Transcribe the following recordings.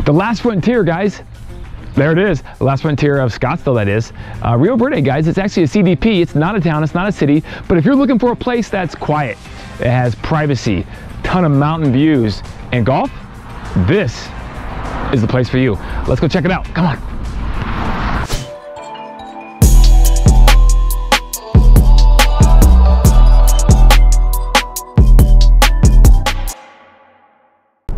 The last frontier, guys. There it is, the last frontier of Scottsdale, that is. Rio Verde, guys, it's actually a CDP. It's not a town, it's not a city, but if you're looking for a place that's quiet, it has privacy, ton of mountain views, and golf, this is the place for you. Let's go check it out, come on.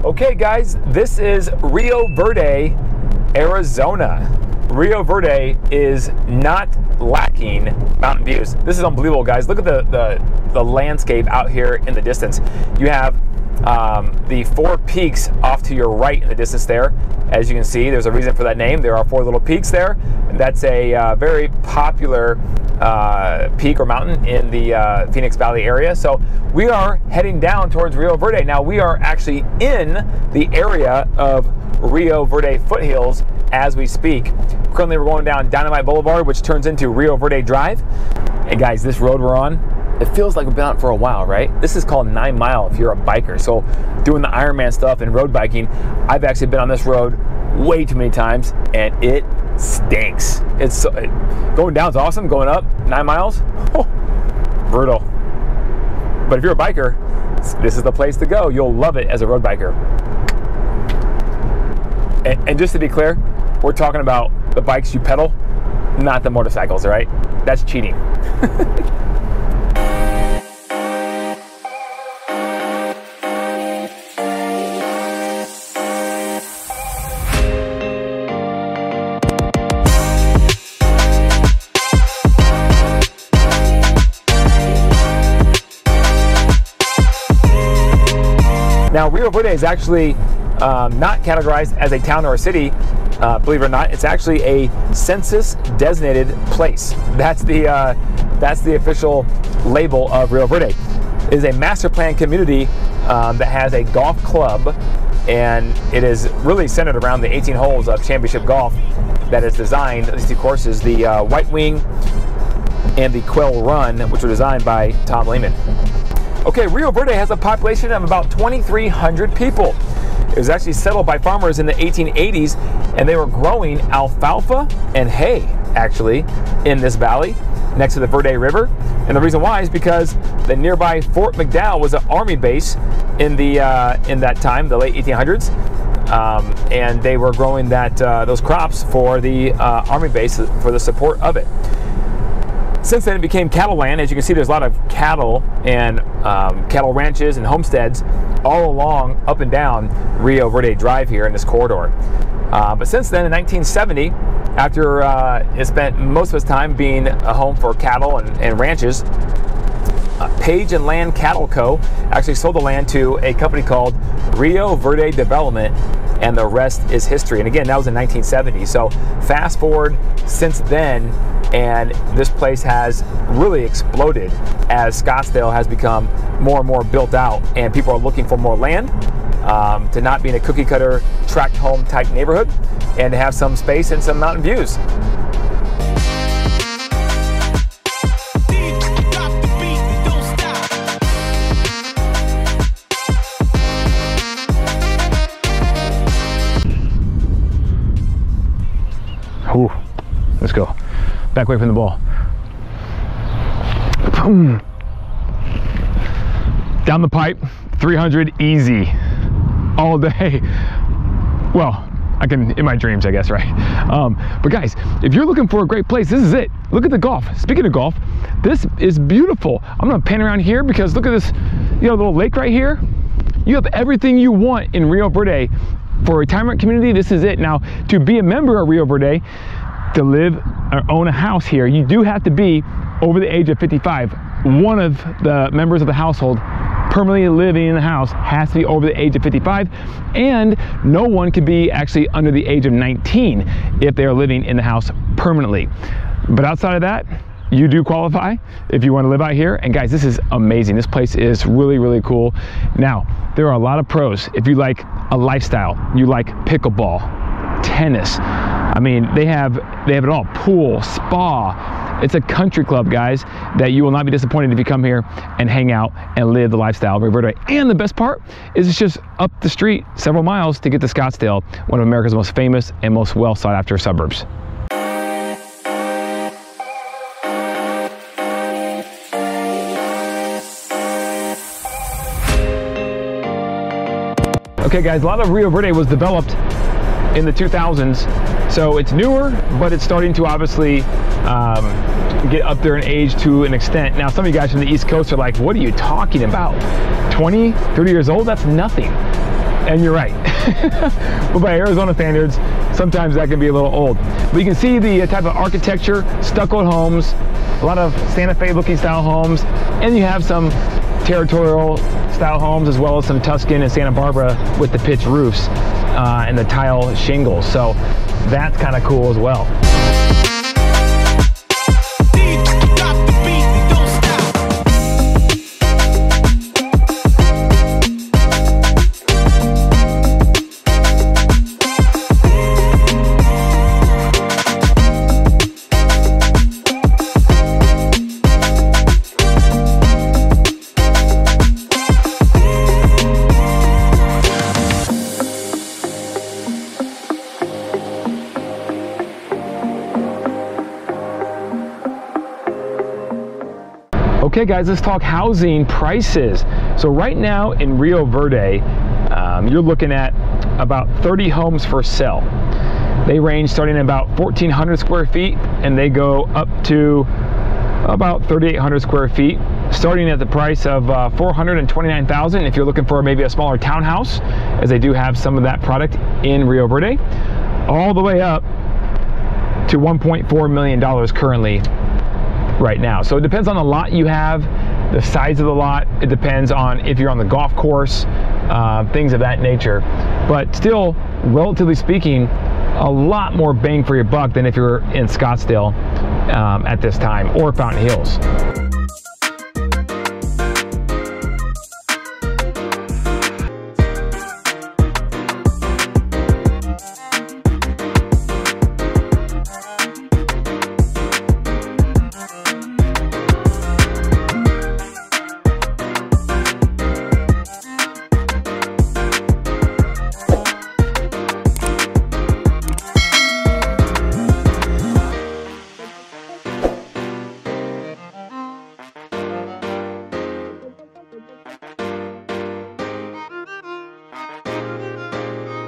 Okay guys, this is Rio Verde, Arizona. Rio Verde is not lacking mountain views. This is unbelievable, guys. Look at the landscape out here in the distance. You have the 4 peaks off to your right in the distance there. As you can see, there's a reason for that name. There are 4 little peaks there. And that's a very popular peak or mountain in the Phoenix Valley area. So we are heading down towards Rio Verde. Now we are actually in the area of Rio Verde Foothills as we speak. Currently we're going down Dynamite Boulevard, which turns into Rio Verde Drive. And guys, this road we're on, it feels like we've been on it for a while, right? This is called 9 Mile if you're a biker. So doing the Ironman stuff and road biking, I've actually been on this road way too many times and it stinks. It's going down is awesome, going up 9 miles, oh, brutal. But if you're a biker, this is the place to go. You'll love it as a road biker. And just to be clear, we're talking about the bikes you pedal, not the motorcycles, all right? That's cheating. Now, Rio Verde is actually not categorized as a town or a city, believe it or not. It's actually a census designated place. That's the official label of Rio Verde. It is a master plan community that has a golf club, and it is really centered around the 18 holes of championship golf that is designed. These 2 courses, the White Wing and the Quail Run, which were designed by Tom Lehman. Okay, Rio Verde has a population of about 2,300 people. It was actually settled by farmers in the 1880s, and they were growing alfalfa and hay, actually, in this valley next to the Verde River. And the reason why is because the nearby Fort McDowell was an army base in that time, the late 1800s, and they were growing those crops for the army base for the support of it. Since then, it became cattle land. As you can see, there's a lot of cattle and cattle ranches and homesteads all along, up and down Rio Verde Drive here in this corridor. But since then, in 1970, after it spent most of its time being a home for cattle and ranches, Page and Land Cattle Co. actually sold the land to a company called Rio Verde Development, and the rest is history. And again, that was in 1970. So fast forward since then, and this place has really exploded as Scottsdale has become more and more built out, and people are looking for more land to not be in a cookie cutter tract home type neighborhood, and to have some space and some mountain views. Ooh, let's go. Back away from the ball. Boom. Down the pipe, 300 easy, all day. Well, I can, in my dreams, I guess, right? But guys, if you're looking for a great place, this is it. Look at the golf. Speaking of golf, this is beautiful. I'm gonna pan around here because look at this, little lake right here. You have everything you want in Rio Verde. For a retirement community, this is it. Now, to be a member of Rio Verde, to live or own a house here, you do have to be over the age of 55. One of the members of the household permanently living in the house has to be over the age of 55, and no one can be actually under the age of 19 if they are living in the house permanently. But outside of that, you do qualify if you want to live out here. And guys, this is amazing. This place is really, really cool. Now, there are a lot of pros. If you like a lifestyle, you like pickleball, tennis, I mean, they have it all. Pool, spa, It's a country club, guys, that you will not be disappointed if you come here and hang out and live the lifestyle of Rio Verde. And the best part is it's just up the street several miles to get to Scottsdale, one of America's most famous and most well sought after suburbs. Okay guys, a lot of Rio Verde was developed in the 2000s, so it's newer, but it's starting to obviously get up there in age to an extent. Now, some of you guys from the East Coast are like, what are you talking about? 20, 30 years old? That's nothing. And you're right. But by Arizona standards, sometimes that can be a little old. But you can see the type of architecture, stuccoed homes, a lot of Santa Fe looking style homes, and you have some territorial style homes as well as some Tuscan and Santa Barbara with the pitched roofs and the tile shingles. So that's kind of cool as well. Okay guys, let's talk housing prices. So right now in Rio Verde, you're looking at about 30 homes for sale. They range starting at about 1,400 square feet and they go up to about 3,800 square feet, starting at the price of $429,000 if you're looking for maybe a smaller townhouse, as they do have some of that product in Rio Verde, all the way up to $1.4 million currently right now. So it depends on the lot you have, the size of the lot. It depends on if you're on the golf course, things of that nature. But still, relatively speaking, a lot more bang for your buck than if you're in Scottsdale at this time, or Fountain Hills.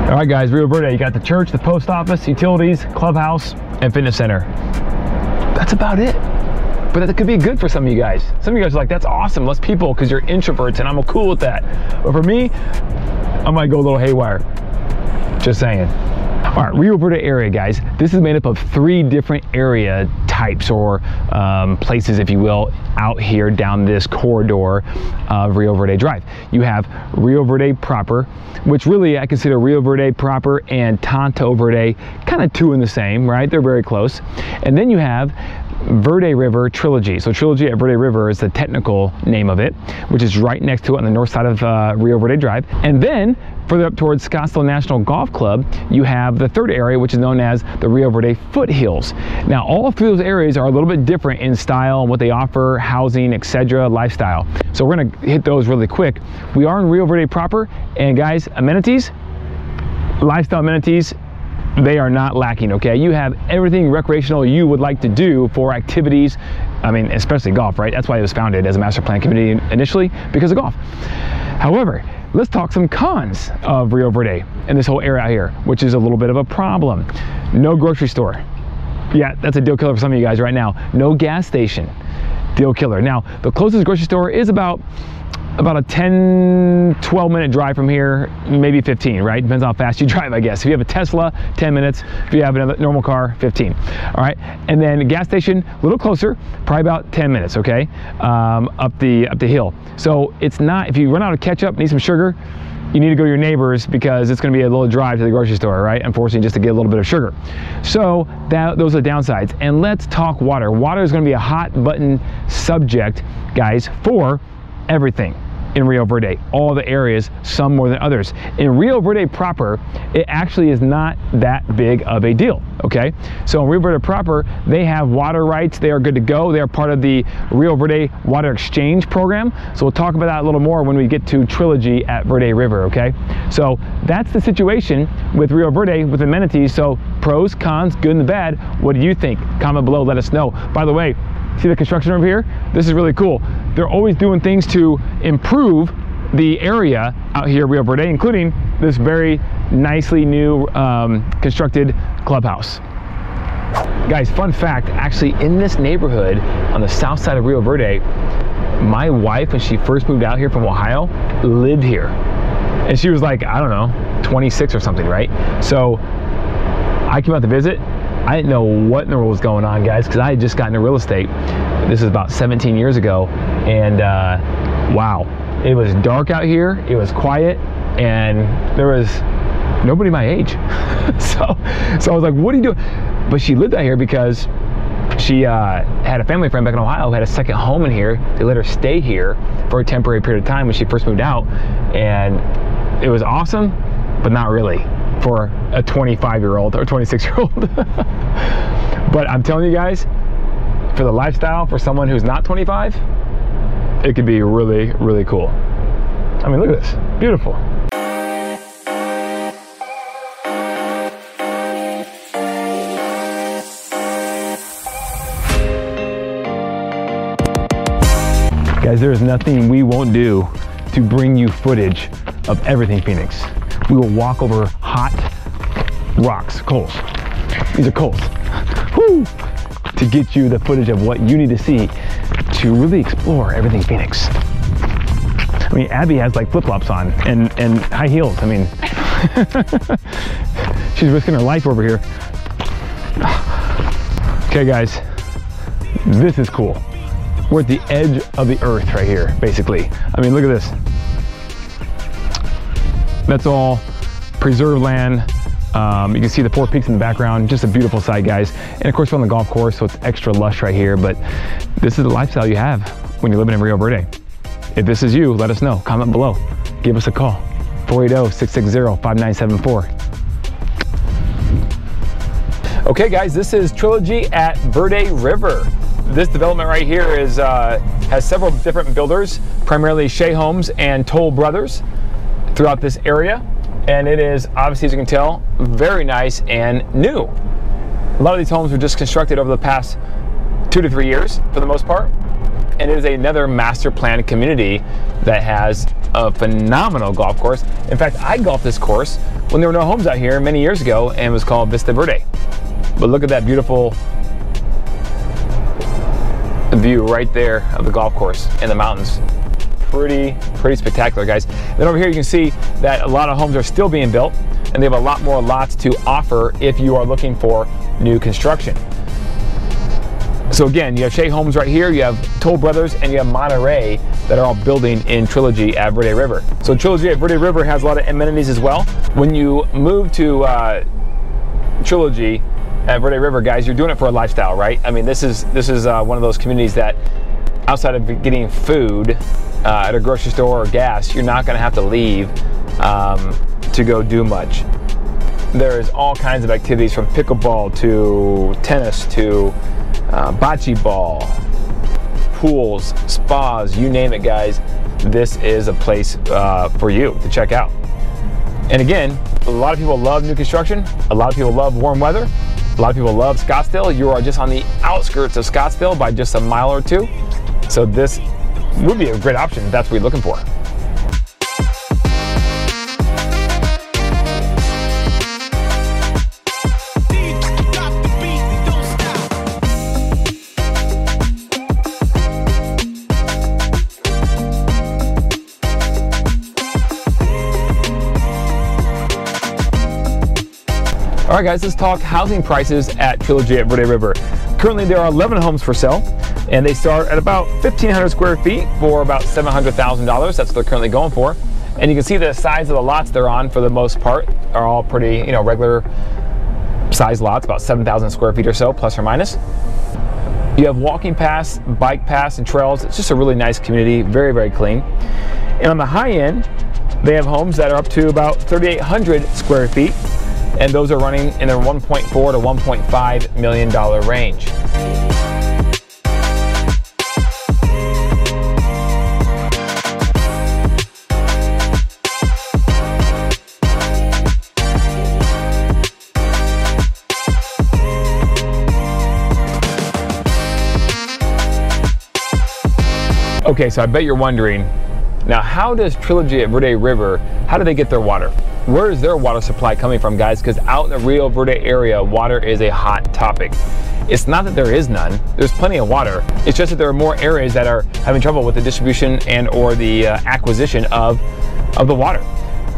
All right guys, Rio Verde, you got the church, the post office, utilities, clubhouse, and fitness center. That's about it. But that could be good for some of you guys. Some of you guys are like, that's awesome, less people, because you're introverts and I'm cool with that. But for me, I might go a little haywire. Just saying. All right, Rio Verde area, guys. This is made up of 3 different area types, or places, if you will, out here down this corridor of Rio Verde Drive. You have Rio Verde proper, which really I consider Rio Verde proper and Tonto Verde kind of 2 in the same, right? They're very close. And then you have Verde River Trilogy. So Trilogy at Verde River is the technical name of it, which is right next to it on the north side of Rio Verde Drive. And then further up towards Scottsdale National Golf Club, you have the 3rd area, which is known as the Rio Verde Foothills. Now, all 3 of those areas are a little bit different in style and what they offer, housing, etc., lifestyle. So we're gonna hit those really quick. We are in Rio Verde proper, and guys, amenities, lifestyle amenities, they are not lacking, okay? You have everything recreational you would like to do for activities, I mean, especially golf, right? That's why it was founded as a master plan community initially, because of golf. However, let's talk some cons of Rio Verde and this whole area out here, which is a little bit of a problem. No grocery store. Yeah, that's a deal killer for some of you guys right now. No gas station. Deal killer. Now, the closest grocery store is about a 10-12 minute drive from here, maybe 15, right? Depends on how fast you drive, I guess. If you have a Tesla, 10 minutes. If you have another normal car, 15. All right, and then the gas station, a little closer, probably about 10 minutes, okay? Up the hill. So it's not, if you run out of ketchup, need some sugar, you need to go to your neighbors, because it's going to be a little drive to the grocery store, right? Unfortunately, just to get a little bit of sugar. So those are the downsides. And let's talk water. Water is going to be a hot button subject, guys, for everything. in Rio Verde, all the areas, some more than others. In Rio Verde proper, it actually is not that big of a deal, okay? So in Rio Verde proper, they have water rights, they are good to go. They are part of the Rio Verde Water Exchange program. So we'll talk about that a little more when we get to Trilogy at Verde River, okay? So that's the situation with Rio Verde with amenities. So pros, cons, good and the bad. What do you think? Comment below, let us know. By the way, see the construction over here? This is really cool. They're always doing things to improve the area out here at Rio Verde, including this very nicely new constructed clubhouse. Guys, fun fact, actually in this neighborhood on the south side of Rio Verde, my wife, when she first moved out here from Ohio, lived here. And she was like, I don't know, 26 or something, right? So I came out to visit. I didn't know what in the world was going on, guys, because I had just gotten into real estate. This is about 17 years ago, and wow, it was dark out here, it was quiet, and there was nobody my age. so I was like, what are you doing? But she lived out here because she had a family friend back in Ohio who had a second home in here. They let her stay here for a temporary period of time when she first moved out, and it was awesome, but not really for a 25-year-old or 26-year-old. But I'm telling you guys, for the lifestyle, for someone who's not 25, it could be really, really cool. I mean, look at this, beautiful. Guys, there is nothing we won't do to bring you footage of everything Phoenix. We will walk over hot rocks, coals. These are coals. Woo! To get you the footage of what you need to see to really explore everything Phoenix. I mean, Abby has like flip-flops on and high heels. I mean, she's risking her life over here. Okay, guys, this is cool. We're at the edge of the earth right here, basically. I mean, look at this. That's all preserved land. You can see the four peaks in the background. Just a beautiful sight, guys. And of course, we're on the golf course, so it's extra lush right here. But this is the lifestyle you have when you're living in Rio Verde. If this is you, let us know. Comment below. Give us a call. 480-660-5974. Okay, guys, this is Trilogy at Verde River. This development right here is has several different builders, primarily Shea Homes and Toll Brothers throughout this area. And it is, obviously, as you can tell, very nice and new. A lot of these homes were just constructed over the past 2 to 3 years, for the most part. And it is another master planned community that has a phenomenal golf course. In fact, I golfed this course when there were no homes out here many years ago, and it was called Vista Verde. But look at that beautiful view right there of the golf course and the mountains. Pretty spectacular, guys. Then over here you can see that a lot of homes are still being built, and they have a lot more lots to offer if you are looking for new construction. So again, you have Shea Homes right here, you have Toll Brothers, and you have Monterey that are all building in Trilogy at Verde River. So Trilogy at Verde River has a lot of amenities as well. When you move to Trilogy at Verde River, guys, you're doing it for a lifestyle, right? I mean, this is one of those communities that, outside of getting food at a grocery store or gas, you're not going to have to leave to go do much. There's all kinds of activities, from pickleball to tennis to bocce ball, pools, spas, you name it, guys. This is a place for you to check out. And again, a lot of people love new construction. A lot of people love warm weather. A lot of people love Scottsdale. You are just on the outskirts of Scottsdale by just a mile or two. So this would be a great option if that's what you're looking for. All right, guys, let's talk housing prices at Trilogy at Verde River. Currently, there are 11 homes for sale, and they start at about 1,500 square feet for about $700,000. That's what they're currently going for. And you can see the size of the lots they're on, for the most part, are all pretty, regular size lots, about 7,000 square feet or so, plus or minus. You have walking paths, bike paths, and trails. It's just a really nice community, very, very clean. And on the high end, they have homes that are up to about 3,800 square feet, and those are running in the $1.4 to $1.5 million range. Okay, so I bet you're wondering, now how does Trilogy at Verde River, how do they get their water? Where is their water supply coming from, guys? Because out in the Rio Verde area, water is a hot topic. It's not that there is none, there's plenty of water. It's just that there are more areas that are having trouble with the distribution and or the acquisition of the water.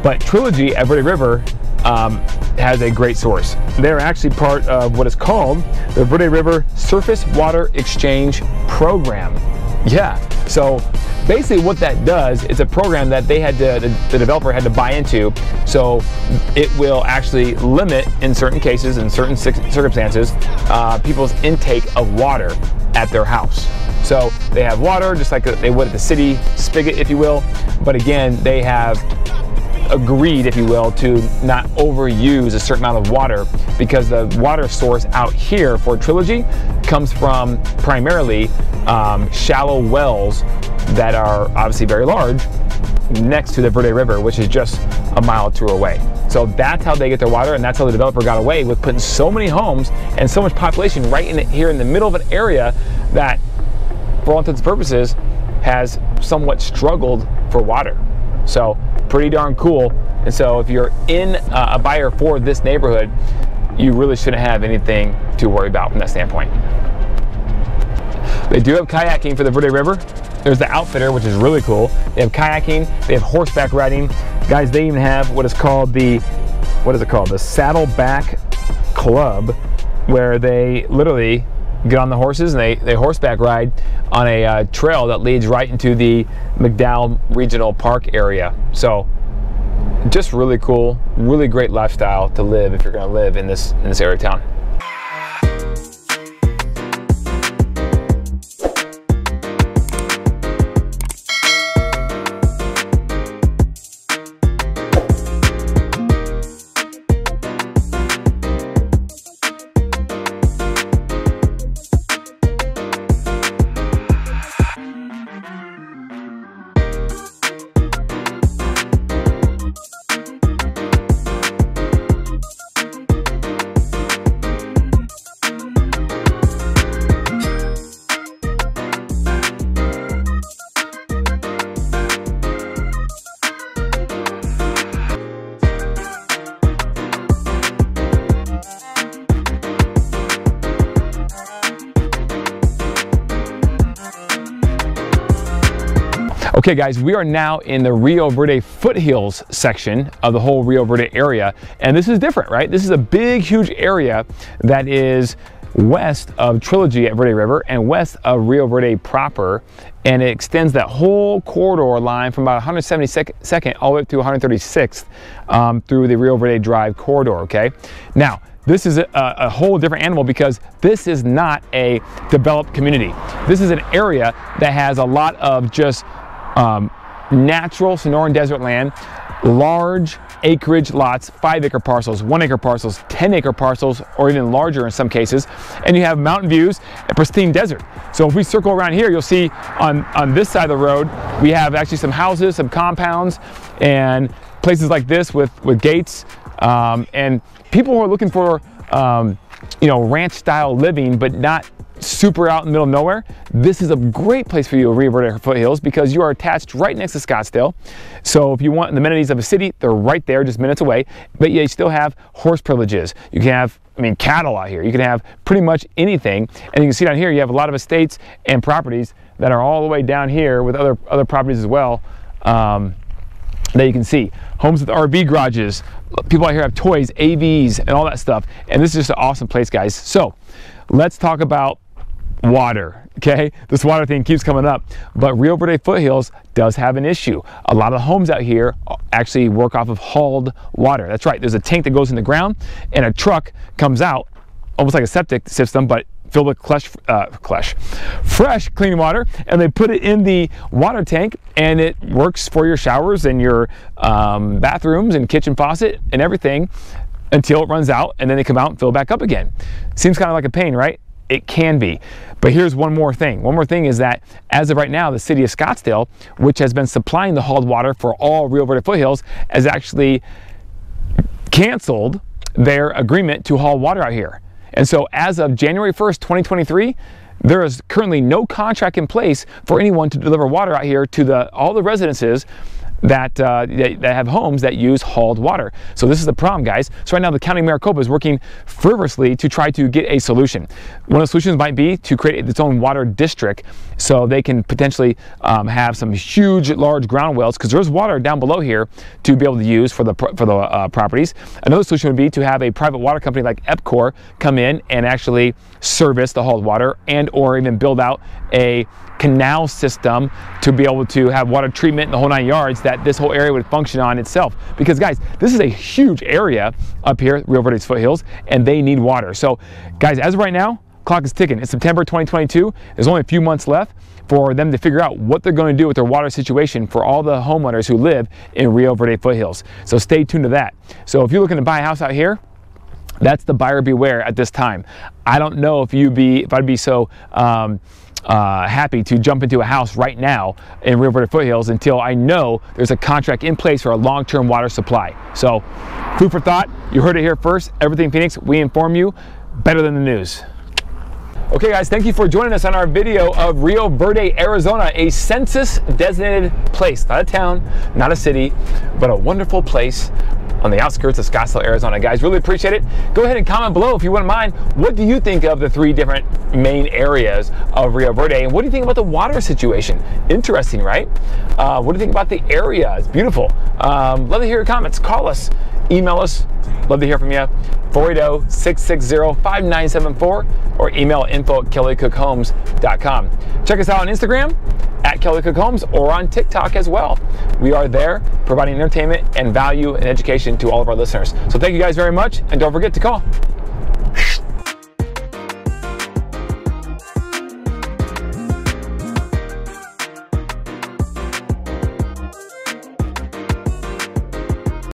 But Trilogy at Verde River has a great source. They're actually part of what is called the Verde River Surface Water Exchange Program. Yeah, so basically what that does is a program that they had to, the developer had to buy into, so it will actually limit, in certain cases, in certain circumstances, people's intake of water at their house. So they have water just like they would at the city spigot, if you will, but again, they have agreed, if you will, to not overuse a certain amount of water, because the water source out here for Trilogy comes from primarily shallow wells that are obviously very large next to the Verde River, which is just a mile or two away. So that's how they get their water, and that's how the developer got away with putting so many homes and so much population right in here in the middle of an area that, for all intents and purposes, has somewhat struggled for water. So pretty darn cool. And so if you're in a buyer for this neighborhood, you really shouldn't have anything to worry about from that standpoint. They do have kayaking for the Verde River. There's the Outfitter, which is really cool. They have kayaking, they have horseback riding. Guys, they even have what is called the, the Saddleback Club, where they literally get on the horses and they horseback ride on a trail that leads right into the McDowell Regional Park area. So just really cool, really great lifestyle to live if you're going to live in this area of town. Okay guys, we are now in the Rio Verde Foothills section of the whole Rio Verde area, and this is different, right? This is a big, huge area that is west of Trilogy at Verde River and west of Rio Verde proper, and it extends that whole corridor line from about 172nd all the way up to 136th through the Rio Verde Drive corridor, okay? Now, this is a whole different animal because this is not a developed community. This is an area that has a lot of just natural Sonoran desert land, large acreage lots, 5-acre parcels, 1-acre parcels, 10-acre parcels, or even larger in some cases. And you have mountain views and pristine desert. So if we circle around here, you'll see on this side of the road, we have actually some houses, some compounds, and places like this with gates. And people who are looking for, you know, ranch style living, but not super out in the middle of nowhere, this is a great place for you at Rio Verde Foothills because you are attached right next to Scottsdale. So if you want the amenities of a city, they're right there, just minutes away, but you still have horse privileges. You can have, I mean, cattle out here. You can have pretty much anything. And you can see down here, you have a lot of estates and properties that are all the way down here with other properties as well that you can see. Homes with RV garages. People out here have toys, AVs, and all that stuff. And this is just an awesome place, guys. So let's talk about water, okay? This water thing keeps coming up, but Rio Verde Foothills does have an issue. A lot of homes out here actually work off of hauled water. That's right, there's a tank that goes in the ground and a truck comes out, almost like a septic system, but filled with fresh clean water, and they put it in the water tank, and it works for your showers and your bathrooms and kitchen faucet and everything until it runs out, and then they come out and fill it back up again. Seems kind of like a pain, right? It can be. But here's one more thing. One more thing is that as of right now, the city of Scottsdale, which has been supplying the hauled water for all Rio Verde Foothills, has actually canceled their agreement to haul water out here. And so as of January 1st, 2023, there is currently no contract in place for anyone to deliver water out here to all the residences that have homes that use hauled water. So this is the problem, guys. So right now the County of Maricopa is working fervorously to try to get a solution. One of the solutions might be to create its own water district, so they can potentially have some huge, large ground wells, because there's water down below here to be able to use for the properties. Another solution would be to have a private water company like EPCOR come in and actually service the hauled water, and or even build out a canal system to be able to have water treatment in the whole 9 yards, that this whole area would function on itself. Because guys, this is a huge area up here, Rio Verde's Foothills, and they need water. So guys, as of right now, clock is ticking. It's September 2022. There's only a few months left for them to figure out what they're going to do with their water situation for all the homeowners who live in Rio Verde Foothills. So stay tuned to that. So if you're looking to buy a house out here, that's the buyer beware at this time. I don't know if I'd be so happy to jump into a house right now in Rio Verde Foothills until I know there's a contract in place for a long-term water supply. So food for thought. You heard it here first. Everything Phoenix, we inform you better than the news. Okay guys, thank you for joining us on our video of Rio Verde, Arizona, a census designated place, not a town, not a city, but a wonderful place on the outskirts of Scottsdale, Arizona. Guys, really appreciate it. Go ahead and comment below if you wouldn't mind. What do you think of the 3 different main areas of Rio Verde? And what do you think about the water situation? Interesting, right? What do you think about the area? It's beautiful. Love to hear your comments. Call us, email us. Love to hear from you. 480-660-5974 or email info@kellycookhomes.com. Check us out on Instagram @KellyCookHomes or on TikTok as well. We are there providing entertainment and value and education to all of our listeners. So thank you guys very much, and don't forget to call.